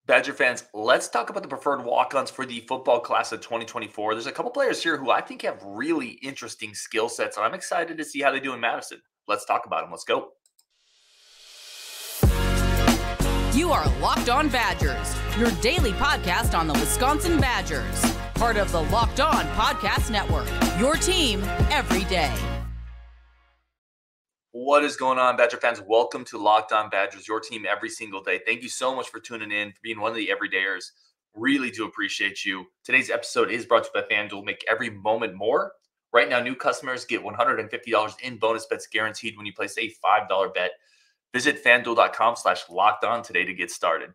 Badger fans, let's talk about the preferred walk-ons for the football class of 2024. There's a couple players here who I think have really interesting skill sets, and I'm excited to see how they do in Madison. Let's talk about them. Let's go. You are Locked On Badgers, your daily podcast on the Wisconsin Badgers. Part of the Locked On Podcast Network, your team every day. What is going on, Badger fans? Welcome to Locked On Badgers, your team every single day. Thank you so much for tuning in, for being one of the everydayers. Really do appreciate you. Today's episode is brought to you by FanDuel. Make every moment more. Right now, new customers get $150 in bonus bets guaranteed when you place a $5 bet. Visit FanDuel.com/lockedon today to get started.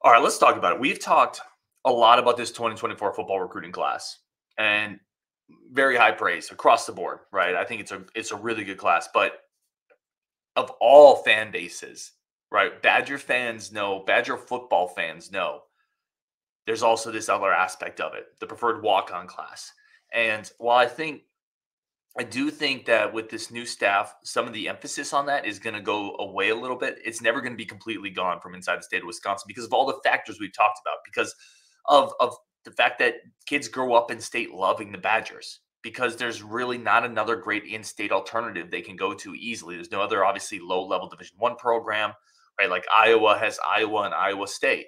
All right, let's talk about it. We've talked a lot about this 2024 football recruiting class, and very high praise across the board, right? I think it's a really good class, but of all fan bases, right? Badger fans know, Badger football fans know, there's also this other aspect of it, the preferred walk-on class. And while I do think that with this new staff, some of the emphasis on that is going to go away a little bit. It's never going to be completely gone from inside the state of Wisconsin because of all the factors we've talked about, because of the fact that kids grow up in state loving the Badgers, because there's really not another great in-state alternative they can go to easily. There's no other, obviously, low-level Division I program, right? Like Iowa has Iowa and Iowa State.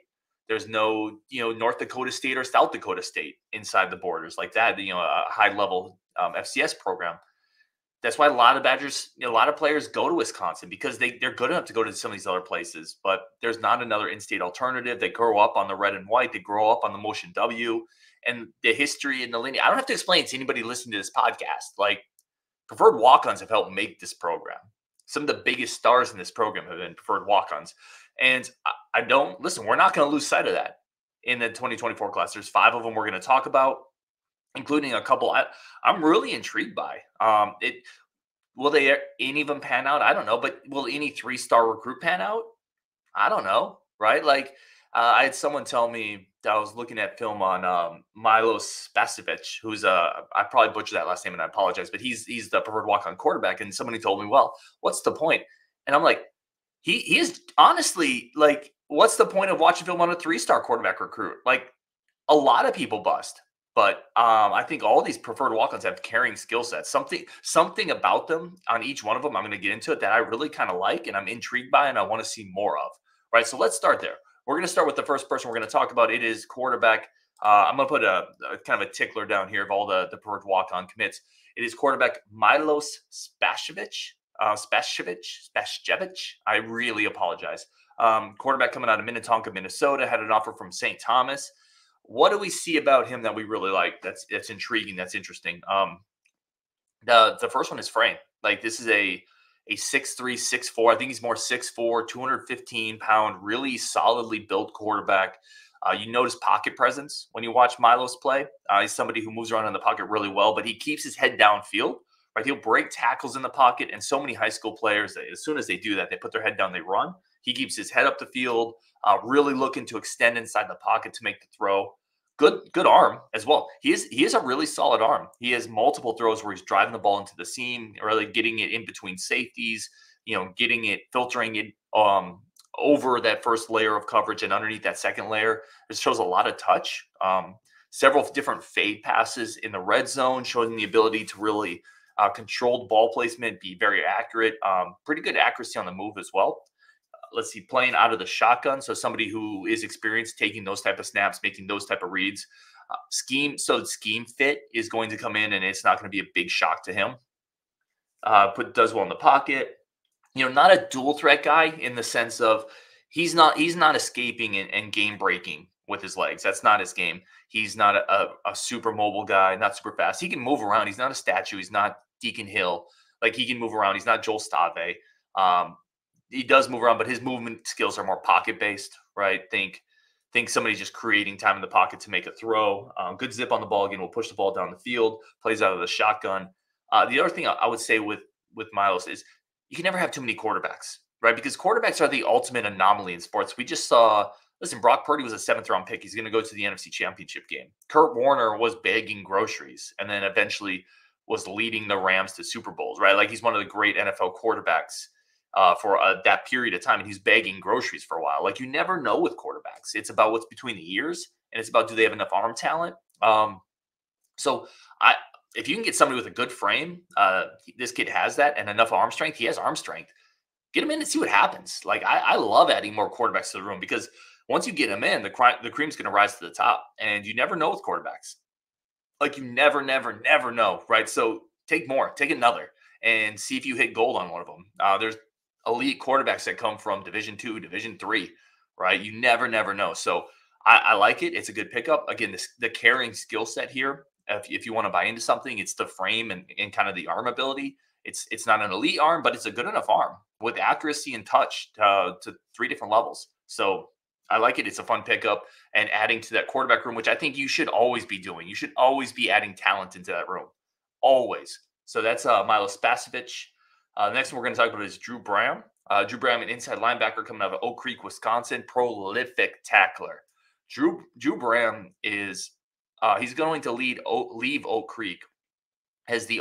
There's no, North Dakota State or South Dakota State inside the borders like that, a high-level FCS program. That's why a lot of Badgers, a lot of players go to Wisconsin because they're good enough to go to some of these other places, but there's not another in-state alternative. They grow up on the red and white. They grow up on the Motion W and the history and the lineage. I don't have to explain to anybody listening to this podcast. Like, preferred walk-ons have helped make this program. Some of the biggest stars in this program have been preferred walk-ons. And we're not going to lose sight of that in the 2024 class. There's 5 of them we're going to talk about, including a couple I'm really intrigued by. Will any of them pan out? I don't know. But will any 3-star recruit pan out? I don't know, right? Like, I had someone tell me that I was looking at film on Milo Bastovich, who's I probably butchered that last name and I apologize, but he's the preferred walk-on quarterback. And somebody told me, well, what's the point? And I'm like, he is honestly, like, what's the point of watching film on a 3-star quarterback recruit? Like, a lot of people bust. But I think all these preferred walk-ons have carrying skill sets. Something about them on each one of them, I'm going to get into it, that I really kind of like and I'm intrigued by and I want to see more of. Right, so let's start there. We're going to start with the first person we're going to talk about. It is quarterback. I'm going to put a kind of a tickler down here of all the preferred walk-on commits. It is quarterback Milos Spasojevic. I really apologize. Quarterback coming out of Minnetonka, Minnesota, had an offer from St. Thomas. What do we see about him that we really like? That's intriguing. That's interesting. The first one is frame. Like, this is a 6'3", 6'4". I think he's more 6'4", 215-pound, really solidly built quarterback. You notice pocket presence when you watch Milos play. He's somebody who moves around in the pocket really well, but he keeps his head downfield. Right, he'll break tackles in the pocket, and so many high school players, as soon as they do that, they put their head down, they run. He keeps his head up the field, really looking to extend inside the pocket to make the throw. Good arm as well. He is a really solid arm. He has multiple throws where he's driving the ball into the seam, really getting it in between safeties, getting it, filtering it over that first layer of coverage and underneath that second layer. It shows a lot of touch. Several different fade passes in the red zone, showing the ability to really controlled ball placement, be very accurate, pretty good accuracy on the move as well. Let's see, playing out of the shotgun. So somebody who is experienced taking those type of snaps, making those type of reads. Scheme fit is going to come in and it's not going to be a big shock to him. Does well in the pocket. Not a dual threat guy in the sense of he's not escaping and game breaking with his legs. That's not his game. He's not a super mobile guy, not super fast. He can move around. He's not a statue. He's not Deacon Hill. Like, he can move around. He's not Joel Stave. He does move around, but his movement skills are more pocket-based, right? Think somebody's just creating time in the pocket to make a throw. Good zip on the ball. Again, will push the ball down the field, plays out of the shotgun. The other thing I would say with Milos is you can never have too many quarterbacks, right? Because quarterbacks are the ultimate anomaly in sports. We just saw, listen, Brock Purdy was a 7th-round pick. He's going to go to the NFC Championship game. Kurt Warner was bagging groceries and then eventually was leading the Rams to Super Bowls, right? Like, he's one of the great NFL quarterbacks. for that period of time, and he's bagging groceries for a while. Like, you never know with quarterbacks. It's about what's between the ears, and it's about, do they have enough arm talent? So if you can get somebody with a good frame, this kid has that, and enough arm strength. He has arm strength. Get him in and see what happens. Like, I love adding more quarterbacks to the room, because once you get him in, the cream's going to rise to the top, and you never know with quarterbacks. Like, you never know, right? So take another, and see if you hit gold on one of them. There's elite quarterbacks that come from Division II, Division III, right? You never know. So I like it. It's a good pickup. Again, the carrying skill set here, if you want to buy into something, it's the frame and kind of the arm ability. It's not an elite arm, but it's a good enough arm with accuracy and touch to 3 different levels. So I like it. It's a fun pickup, and adding to that quarterback room, which I think you should always be doing. You should always be adding talent into that room. Always. So that's Milo Bastovich. The next one we're going to talk about is Drew Braam. Drew Braam, an inside linebacker coming out of Oak Creek, Wisconsin, prolific tackler. Drew Braam is he's going to leave Oak Creek as the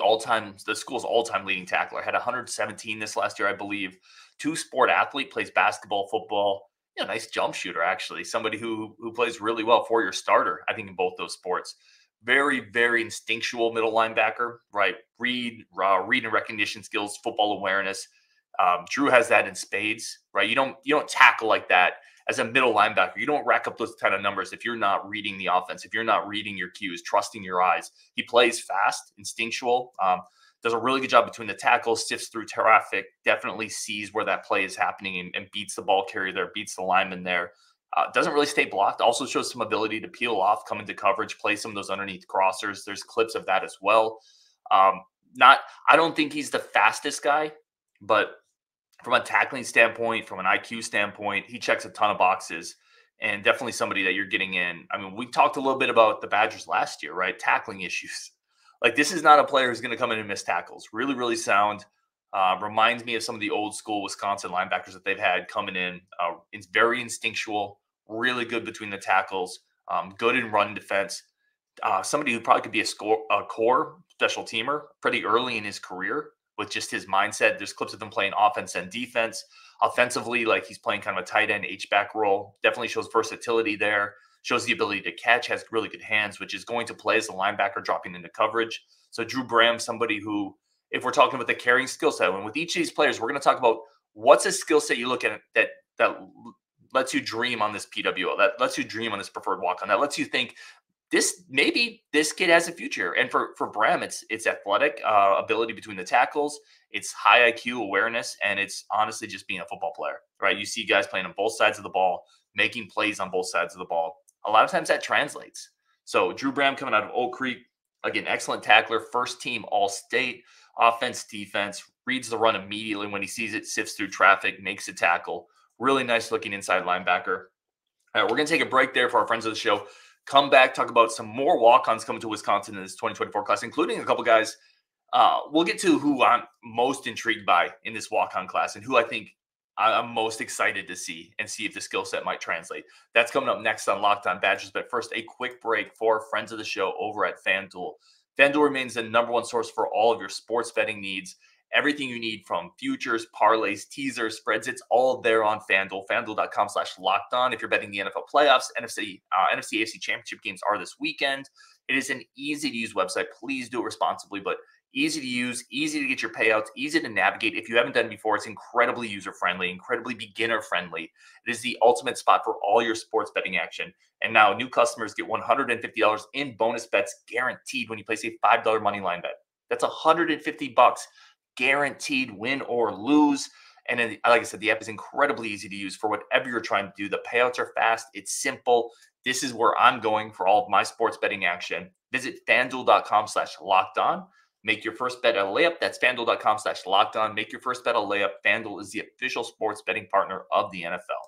school's all-time leading tackler. Had 117 this last year, I believe. 2-sport athlete, plays basketball, football. Nice jump shooter, actually. Somebody who plays really well, 4-year starter, I think, in both those sports. Very, very instinctual middle linebacker, right? Read and recognition skills, football awareness. Drew has that in spades, right? You don't tackle like that as a middle linebacker. You don't rack up those kind of numbers if you're not reading the offense, if you're not reading your cues, trusting your eyes. He plays fast, instinctual, does a really good job between the tackles, sifts through traffic, definitely sees where that play is happening and beats the ball carrier there, beats the lineman there. Doesn't really stay blocked. Also shows some ability to peel off, come into coverage, play some of those underneath crossers. There's clips of that as well. I don't think he's the fastest guy, but from a tackling standpoint, from an IQ standpoint, he checks a ton of boxes, and definitely somebody that you're getting in. I mean, we talked a little bit about the Badgers last year, right? Tackling issues. Like, this is not a player who's going to come in and miss tackles. Really, really sound. Reminds me of some of the old school Wisconsin linebackers that they've had coming in. It's very instinctual, really good between the tackles, good in run defense. Somebody who probably could be a core special teamer pretty early in his career with just his mindset. There's clips of him playing offense and defense. Offensively, like, he's playing kind of a tight end H-back role. Definitely shows versatility there. Shows the ability to catch, has really good hands, which is going to play as a linebacker dropping into coverage. So Drew Braam, somebody who, if we're talking about the carrying skill set, and with each of these players, we're going to talk about what's a skill set you look at that lets you dream on this PWO, that lets you dream on this preferred walk-on, that lets you think maybe this kid has a future. And for Braam, it's athletic ability between the tackles, it's high IQ awareness, and it's honestly just being a football player, right? You see guys playing on both sides of the ball, making plays on both sides of the ball. A lot of times that translates. So Drew Braam coming out of Oak Creek, again, excellent tackler, first team All-State, offense, defense, reads the run immediately when he sees it, sifts through traffic, makes a tackle. Really nice looking inside linebacker. All right, we're going to take a break there for our friends of the show. Come back, talk about some more walk-ons coming to Wisconsin in this 2024 class, including a couple guys. We'll get to who I'm most intrigued by in this walk-on class and who I think I'm most excited to see if the skill set might translate. That's coming up next on Locked On Badgers. But first, a quick break for friends of the show over at FanDuel. FanDuel remains the #1 source for all of your sports betting needs. Everything you need from futures, parlays, teasers, spreads, it's all there on FanDuel. FanDuel.com/lockedon. If you're betting the NFL playoffs, NFC AFC championship games are this weekend. It is an easy-to-use website. Please do it responsibly, but easy to use, easy to get your payouts, easy to navigate. If you haven't done it before, it's incredibly user-friendly, incredibly beginner-friendly. It is the ultimate spot for all your sports betting action. And now new customers get $150 in bonus bets guaranteed when you place a $5 money line bet. That's $150 guaranteed, win or lose. And then, like I said, the app is incredibly easy to use for whatever you're trying to do. The payouts are fast. It's simple. This is where I'm going for all of my sports betting action. Visit FanDuel.com/lockedon. Make your first bet a layup. That's FanDuel.com/lockedon. Make your first bet a layup. FanDuel is the official sports betting partner of the NFL.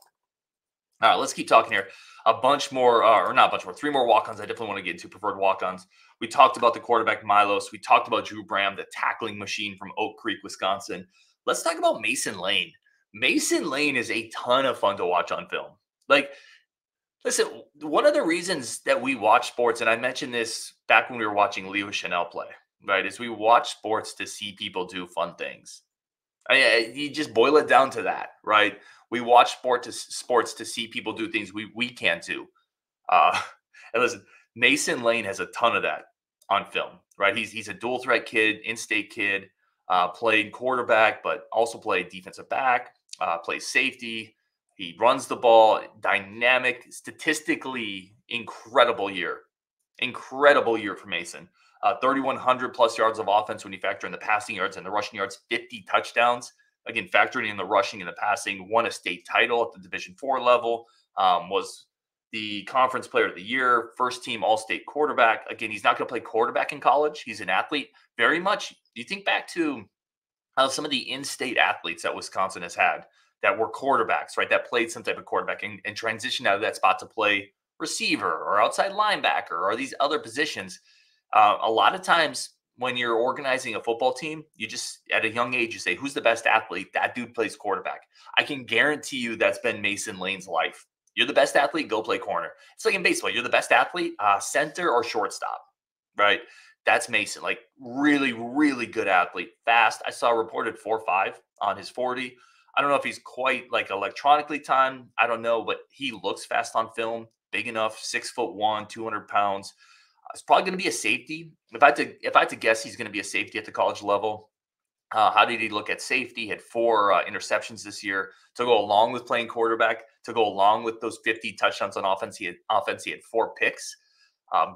All right, let's keep talking here. A bunch more, or not a bunch more, 3 more walk-ons I definitely want to get into, preferred walk-ons. We talked about the quarterback Milos. We talked about Drew Braam, the tackling machine from Oak Creek, Wisconsin. Let's talk about Mason Lane. Mason Lane is a ton of fun to watch on film. Like, listen, one of the reasons that we watch sports, and I mentioned this back when we were watching Leo Chanel play, right, is we watch sports to see people do fun things. You just boil it down to that, right? We watch sports to see people do things we can't do. And listen, Mason Lane has a ton of that on film, right? He's a dual threat kid, in-state kid, played quarterback, but also played defensive back, plays safety. He runs the ball, dynamic, statistically incredible year. Incredible year for Mason. 3,100 plus yards of offense when you factor in the passing yards and the rushing yards, 50 touchdowns. Again, factoring in the rushing and the passing, won a state title at the Division IV level, was the conference player of the year, first team all-state quarterback. Again, he's not going to play quarterback in college. He's an athlete. Very much, you think back to some of the in-state athletes that Wisconsin has had that were quarterbacks, right? That played some type of quarterback and transitioned out of that spot to play receiver or outside linebacker or these other positions. A lot of times when you're organizing a football team, you just, at a young age, you say, who's the best athlete? That dude plays quarterback. I can guarantee you that's been Mason Lane's life. You're the best athlete, go play corner. It's like in baseball. You're the best athlete, center or shortstop, right? That's Mason, like really, really good athlete. Fast. I saw reported 4.5 on his 40. I don't know if he's quite like electronically timed. I don't know, but he looks fast on film. Big enough, 6'1", 200 pounds. It's probably going to be a safety. If I had to guess, he's going to be a safety at the college level. How did he look at safety? He had 4 interceptions this year to go along with playing quarterback, to go along with those 50 touchdowns on offense. He had 4 picks.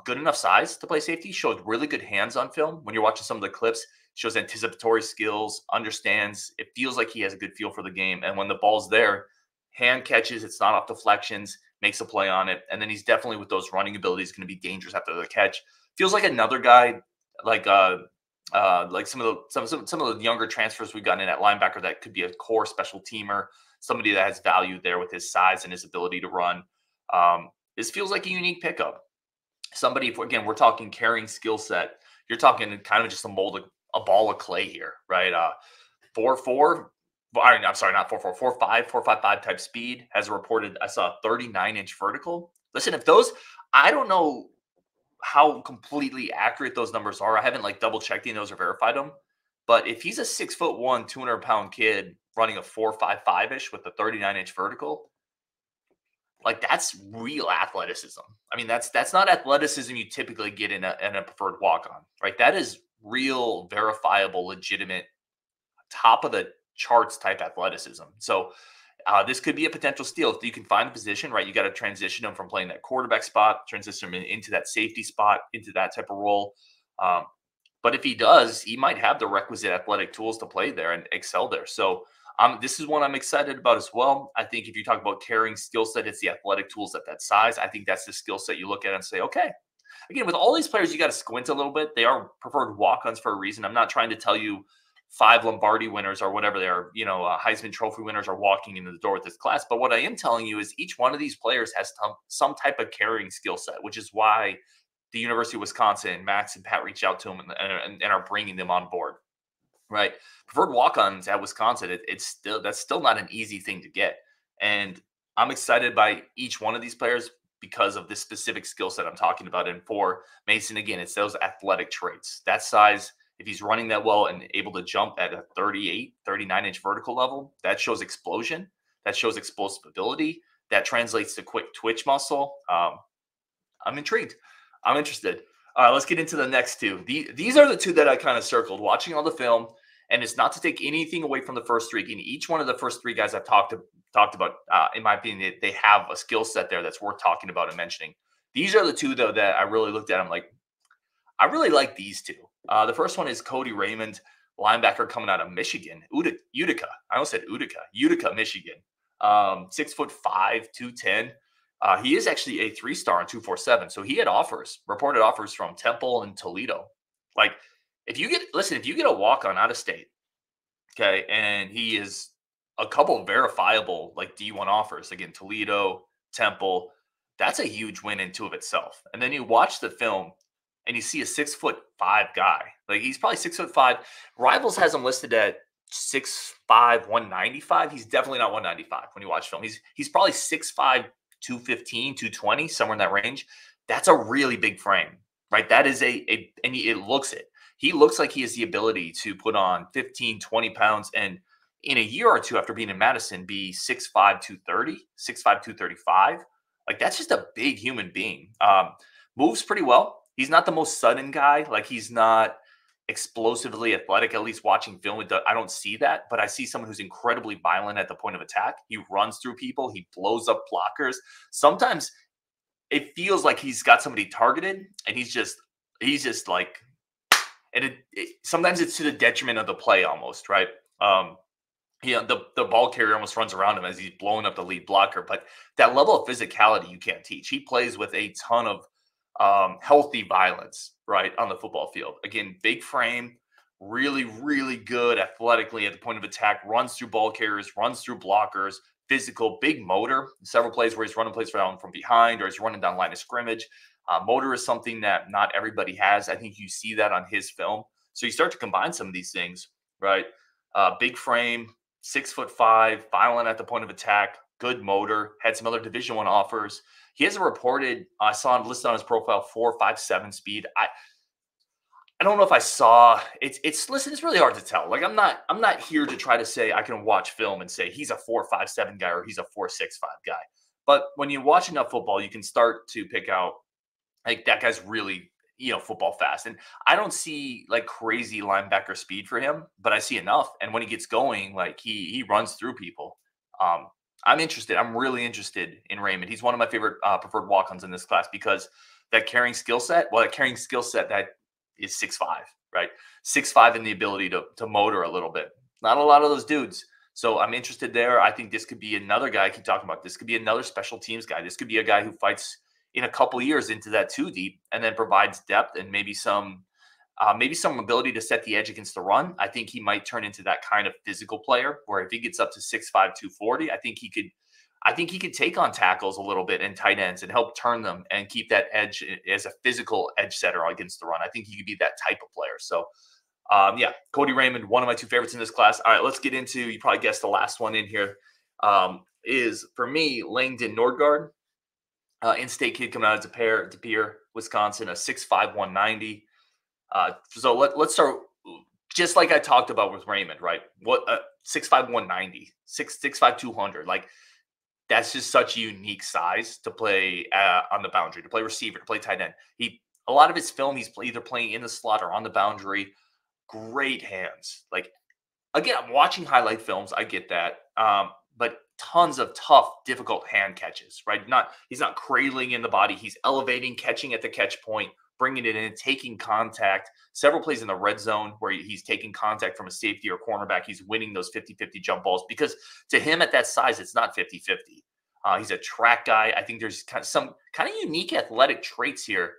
Good enough size to play safety. Showed really good hands on film. When you're watching some of the clips, shows anticipatory skills, understands. It feels like he has a good feel for the game. And when the ball's there, hand catches, it's not off deflections, makes a play on it. And then he's definitely, with those running abilities, going to be dangerous after the catch. Feels like another guy, like some of the younger transfers we've gotten in at linebacker that could be a core special teamer, somebody that has value there with his size and his ability to run. This feels like a unique pickup. Somebody, again, we're talking carrying skill set. You're talking kind of just a ball of clay here, right? 4.4. I'm sorry, not 4.4, 4.5, 4.55 type speed. Has reported, I saw a 39-inch vertical. Listen, if those, I don't know how completely accurate those numbers are. I haven't like double checked those or verified them. But if he's a 6'1", 200-pound kid running a 4.55-ish with a 39-inch vertical, like that's real athleticism. I mean, that's not athleticism you typically get in a preferred walk-on, right? That is real, verifiable, legitimate, top of the charts type athleticism. So this could be a potential steal if you can find the position, right? You got to transition him from playing that quarterback spot, transition him into that safety spot, into that type of role. But if he does, he might have the requisite athletic tools to play there and excel there. So this is one I'm excited about as well. I think if you talk about carrying skill set, it's the athletic tools at that size. I think that's the skill set you look at and say, okay. Again, with all these players, you got to squint a little bit. They are preferred walk-ons for a reason. I'm not trying to tell you 5 Lombardi winners or whatever they are, Heisman Trophy winners are walking into the door with this class. But what I am telling you is each one of these players has some type of carrying skill set, which is why the University of Wisconsin, Max and Pat reach out to them and are bringing them on board, right? Preferred walk-ons at Wisconsin, that's still not an easy thing to get. And I'm excited by each one of these players because of this specific skill set I'm talking about. And for Mason, again, it's those athletic traits, that size. If he's running that well and able to jump at a 38, 39-inch vertical level, that shows explosion. That shows explosive ability. That translates to quick twitch muscle. I'm intrigued. I'm interested. All right, let's get into the next two. These are the two that I kind of circled, watching all the film. And it's not to take anything away from the first three. Again, each one of the first 3 guys I've talked about, in my opinion, they have a skill set there that's worth talking about and mentioning. These are the 2, though, that I really looked at. I'm like, I really like these 2. The first one is Cody Raymond, linebacker coming out of Michigan, Utica. I almost said Utica, Michigan. 6'5", 210. He is actually a 3-star on 247. So he had reported offers from Temple and Toledo. Like, if you get a walk-on out of state, okay, and he is a couple of verifiable like D1 offers, again, Toledo, Temple, that's a huge win in of itself. And then you watch the film and you see a 6'5" guy. Like, he's probably 6'5". Rivals has him listed at 6'5", 195. He's definitely not 195 when you watch film. He's probably 6'5", 215, 220, somewhere in that range. That's a really big frame, right? That is and it looks it. He looks like he has the ability to put on 15, 20 pounds and in a year or two after being in Madison, be 6'5", 230, 6'5", 235. Like, that's just a big human being. Moves pretty well. He's not the most sudden guy. Like, he's not explosively athletic. At least watching film, I don't see that. But I see someone who's incredibly violent at the point of attack. He runs through people. He blows up blockers. Sometimes it feels like he's got somebody targeted, and he's just like, and sometimes it's to the detriment of the play almost, right? The ball carrier almost runs around him as he's blowing up the lead blocker. But that level of physicality you can't teach. He plays with a ton of healthy violence, right, on the football field. Again, big frame, really, really good athletically at the point of attack, runs through ball carriers, runs through blockers, physical, big motor. Several plays where he's running plays from behind or he's running down line of scrimmage. Motor is something that not everybody has. I think you see that on his film. So you start to combine some of these things, right? Big frame, 6'5", violent at the point of attack, good motor, had some other Division I offers. He has a reported, I saw him listed on his profile, 4.57 speed. I don't know if I saw listen, it's really hard to tell. Like, I'm not here to try to say I can watch film and say he's a 4.57 guy or he's a 4.65 guy. But when you watch enough football, you can start to pick out, like, that guy's really, football fast. And I don't see like crazy linebacker speed for him, but I see enough. And when he gets going, like, he runs through people. I'm interested. I'm really interested in Raymond. He's one of my favorite preferred walk-ons in this class because that carrying skill set, that is 6'5", right? 6'5" and the ability to motor a little bit. Not a lot of those dudes. So I'm interested there. I think this could be another guy I keep talking about. This could be another special teams guy. This could be a guy who fights in a couple years into that 2 deep and then provides depth and maybe some ability to set the edge against the run. I think he might turn into that kind of physical player where if he gets up to 6'5", 240, I think he could take on tackles a little bit and tight ends and help turn them and keep that edge as a physical edge setter against the run. I think he could be that type of player. So, Cody Raymond, one of my 2 favorites in this class. All right, let's get into, you probably guessed the last one in here, is for me, Langdon Nordgard. In-state kid coming out of De Pere, Wisconsin, a 6'5", 190. So let's start just like I talked about with Raymond, right? 6'5", 190, 6'5", 200. Like, that's just such a unique size to play on the boundary, to play receiver, to play tight end. A lot of his film, he's either playing in the slot or on the boundary. Great hands. Like, again, I'm watching highlight films. I get that. But tons of tough, difficult hand catches, right? He's not cradling in the body. He's elevating, catching at the catch point, bringing it in, taking contact. Several plays in the red zone where he's taking contact from a safety or cornerback. He's winning those 50-50 jump balls because to him at that size, it's not 50-50. He's a track guy. I think there's some kind of unique athletic traits here.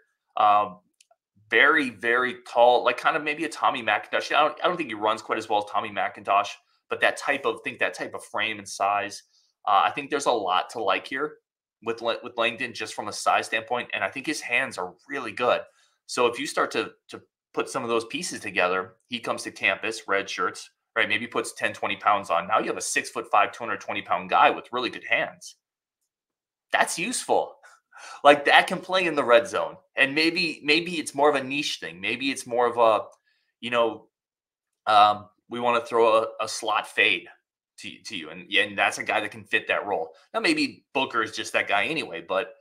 Very, very tall, like kind of maybe a Tommy McIntosh. I don't think he runs quite as well as Tommy McIntosh, but that type of frame and size. I think there's a lot to like here with Langdon just from a size standpoint, and I think his hands are really good. So if you start to put some of those pieces together, he comes to campus, red shirts, right? Maybe puts 10, 20 pounds on. Now you have a 6'5", 220-pound guy with really good hands. That's useful. Like, that can play in the red zone. And maybe it's more of a niche thing. Maybe it's more of a, we want to throw a slot fade to you. And that's a guy that can fit that role. Now, maybe Booker is just that guy anyway, but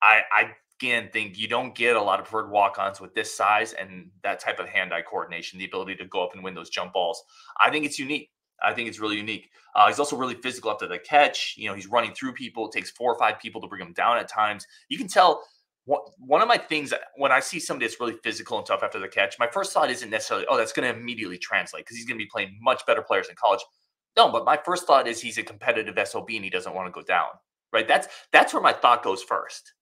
I again think you don't get a lot of preferred walk-ons with this size and that type of hand-eye coordination, the ability to go up and win those jump balls. I think it's unique. I think it's really unique. He's also really physical after the catch. He's running through people. It takes 4 or 5 people to bring him down at times. You can tell one of my things when I see somebody that's really physical and tough after the catch, my first thought isn't necessarily, that's going to immediately translate because he's going to be playing much better players in college. No, but my first thought is he's a competitive SOB and he doesn't want to go down, right? That's where my thought goes first.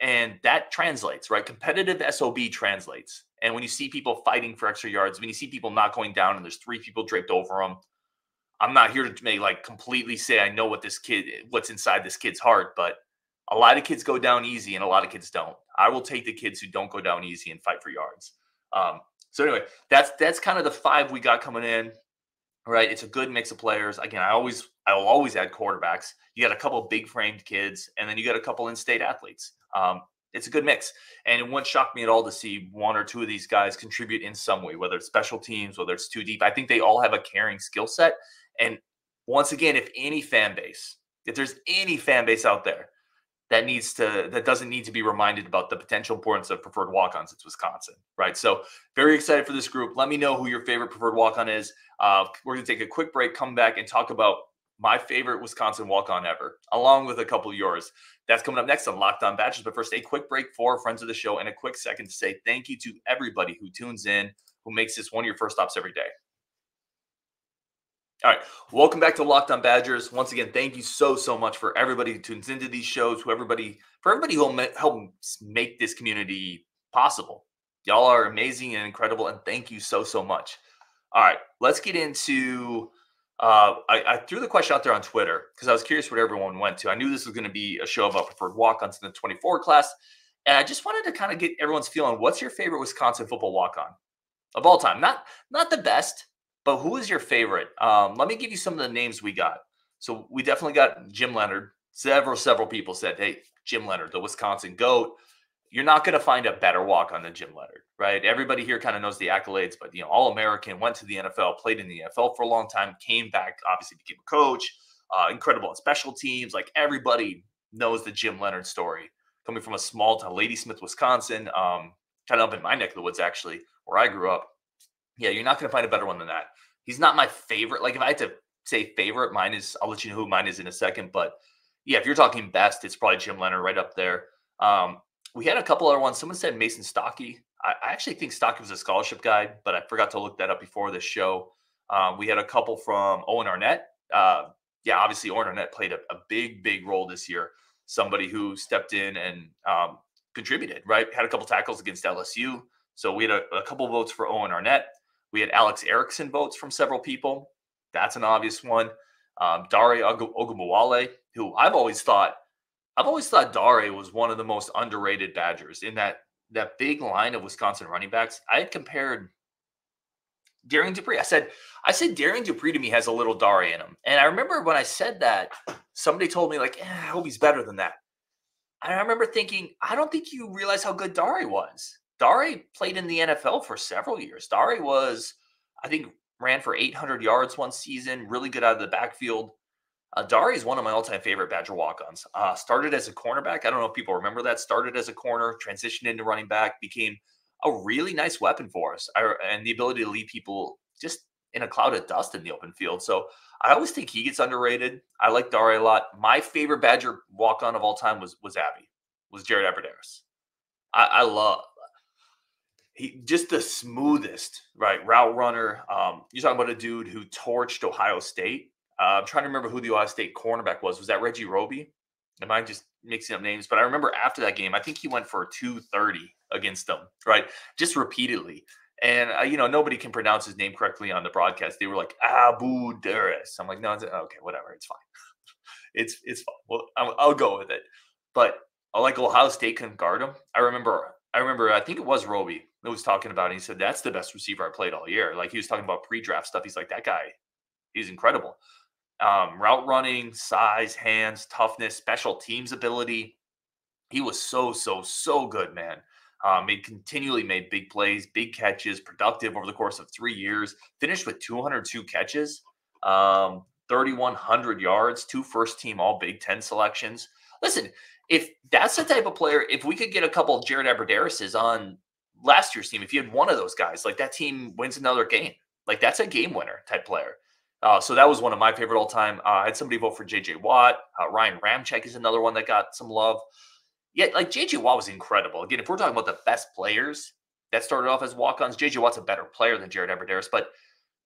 And that translates, right? Competitive SOB translates. And when you see people fighting for extra yards, when you see people not going down and there's 3 people draped over them, I'm not here to completely say I know what's inside this kid's heart, but a lot of kids go down easy and a lot of kids don't. I will take the kids who don't go down easy and fight for yards. So anyway, that's kind of the 5 we got coming in, right? It's a good mix of players. Again, I will always add quarterbacks. You got a couple of big framed kids, and then you got a couple in-state athletes. It's a good mix. And it wouldn't shock me at all to see 1 or 2 of these guys contribute in some way, whether it's special teams, whether it's 2 deep. I think they all have a carrying skill set. And once again, if there's any fan base out there that doesn't need to be reminded about the potential importance of preferred walk-ons, it's Wisconsin, right? So very excited for this group. Let me know who your favorite preferred walk-on is. We're going to take a quick break, come back, and talk about my favorite Wisconsin walk-on ever, along with a couple of yours. That's coming up next on Locked On Badgers. But first, a quick break for friends of the show and a quick second to say thank you to everybody who tunes in, who makes this one of your first stops every day. All right, welcome back to Locked On Badgers. Once again, thank you so much for everybody who tunes into these shows, for everybody who will help make this community possible. Y'all are amazing and incredible, and thank you so much. All right, let's get into I threw the question out there on Twitter because I was curious what everyone went to. I knew this was going to be a show about preferred walk-ons in the 24 class, and I just wanted to kind of get everyone's feeling. What's your favorite Wisconsin football walk-on of all time? Not the best, but who is your favorite? Let me give you some of the names we got. So we definitely got Jim Leonard. Several people said, hey, Jim Leonard, the Wisconsin GOAT. You're not going to find a better walk-on than Jim Leonard, right? Everybody here kind of knows the accolades, but, All-American, went to the NFL, played in the NFL for a long time, came back, obviously became a coach, incredible on special teams. Like, everybody knows the Jim Leonard story. Coming from a small town, Ladysmith, Wisconsin, kind of up in my neck of the woods, actually, where I grew up. Yeah, you're not going to find a better one than that. He's not my favorite. Like, if I had to say favorite, I'll let you know who mine is in a second. But, yeah, if you're talking best, it's probably Jim Leonard right up there. We had a couple other ones. Someone said Mason Stockey. I actually think Stockey was a scholarship guy, but I forgot to look that up before this show. We had a couple from Owen Arnett. Obviously Owen Arnett played a big role this year. Somebody who stepped in and contributed, right? Had a couple tackles against LSU. So we had a couple votes for Owen Arnett. We had Alex Erickson votes from several people. That's an obvious one. Dare Ogunbowale, who I've always thought Dare was one of the most underrated Badgers in that big line of Wisconsin running backs. I had compared Darian Dupree. I said Darian Dupree to me has a little Dare in him. And I remember when I said that, somebody told me, like, I hope he's better than that. And I remember thinking, I don't think you realize how good Dare was. Dare played in the NFL for several years. Dare ran for 800 yards one season, really good out of the backfield. Dare is one of my all-time favorite Badger walk-ons. Started as a cornerback. I don't know if people remember that. Started as a corner, transitioned into running back, became a really nice weapon for us. And the ability to lead people just in a cloud of dust in the open field. So I always think he gets underrated. I like Dare a lot. My favorite Badger walk-on of all time was Jared Abbrederis. I love he just the smoothest, right, route runner. You're talking about a dude who torched Ohio State. I'm trying to remember who the Ohio State cornerback was. Was that Reggie Roby? Am I just mixing up names? But I remember after that game, I think he went for 230 against them, right? Just repeatedly. And, nobody can pronounce his name correctly on the broadcast. They were like, Abbrederis. I'm like, no, okay, whatever. It's fine. It's fine. Well, I'll go with it. But like Ohio State couldn't guard him. I remember, I think it was Roby that was talking about it. He said, that's the best receiver I played all year. Like, he was talking about pre-draft stuff. He's like, that guy, he's incredible. Route running, size, hands, toughness, special teams ability. He was so good, man. Continually made big plays, big catches, productive over the course of 3 years. Finished with 202 catches, 3,100 yards, 2 first-team All-Big Ten selections. Listen, if that's the type of player, if we could get a couple of Jared Abbrederis on last year's team, if you had one of those guys, like, that team wins another game. Like, that's a game winner type player. So that was one of my favorite all time. I had somebody vote for J.J. Watt. Ryan Ramczyk is another one that got some love. Yeah, like, J.J. Watt was incredible. Again, if we're talking about the best players that started off as walk-ons, J.J. Watt's a better player than Jared Abbrederis. But,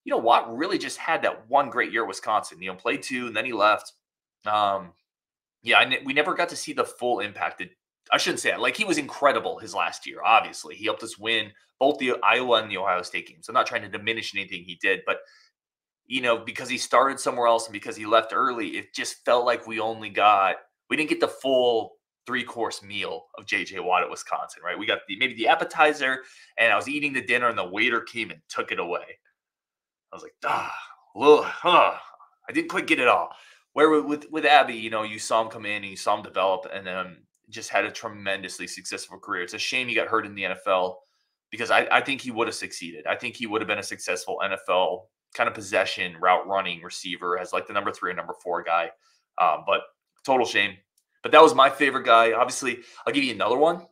Watt really just had that one great year at Wisconsin. Played 2, and then he left. We never got to see the full impact. I shouldn't say that. Like, he was incredible his last year, obviously. He helped us win both the Iowa and the Ohio State games. I'm not trying to diminish anything he did, but because he started somewhere else and because he left early, it just felt like we didn't get the full 3-course meal of J.J. Watt at Wisconsin, right? We got maybe the appetizer, and I was eating the dinner, and the waiter came and took it away. I was like, I didn't quite get it all. Where with Abby, you saw him come in and you saw him develop, and then just had a tremendously successful career. It's a shame he got hurt in the NFL because I think he would have succeeded. I think he would have been a successful NFL kind of possession, route running receiver as like the number 3 or number 4 guy. But total shame. But that was my favorite guy. Obviously, I'll give you another one.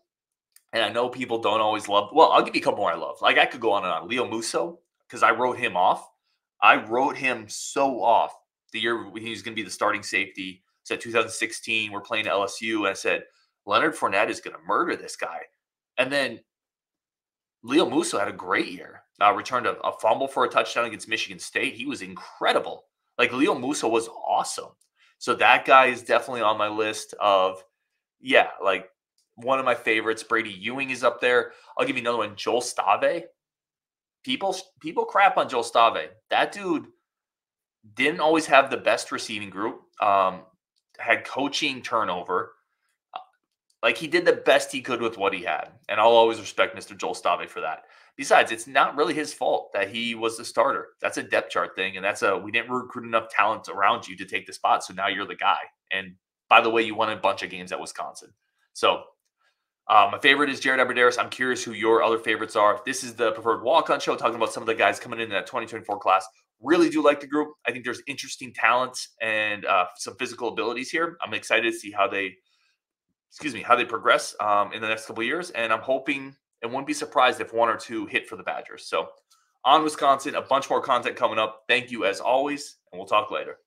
And I know people don't always love. Well, I'll give you a couple more I love. Like I could go on and on. Leo Musso, because I wrote him off. I wrote him so off the year he was going to be the starting safety. Said 2016, we're playing LSU. And I said, Leonard Fournette is going to murder this guy. And then Leo Musso had a great year. Returned a fumble for a touchdown against Michigan State. He was incredible. Like Leo Musso was awesome. So that guy is definitely on my list of, like one of my favorites. Brady Ewing is up there. I'll give you another one. Joel Stave. People crap on Joel Stave. That dude didn't always have the best receiving group. Had coaching turnover. Like he did the best he could with what he had. And I'll always respect Mr. Joel Stave for that. Besides, it's not really his fault that he was the starter. That's a depth chart thing. And we didn't recruit enough talent around you to take the spot. So now you're the guy. And by the way, you won a bunch of games at Wisconsin. So my favorite is Jared Abbrederis. I'm curious who your other favorites are. This is the Preferred Walk-On Show, talking about some of the guys coming in that 2024 class. Really do like the group. I think there's interesting talents and some physical abilities here. I'm excited to see how they progress in the next couple of years. And I'm hoping and wouldn't be surprised if 1 or 2 hit for the Badgers. So on Wisconsin, a bunch more content coming up. Thank you as always, and we'll talk later.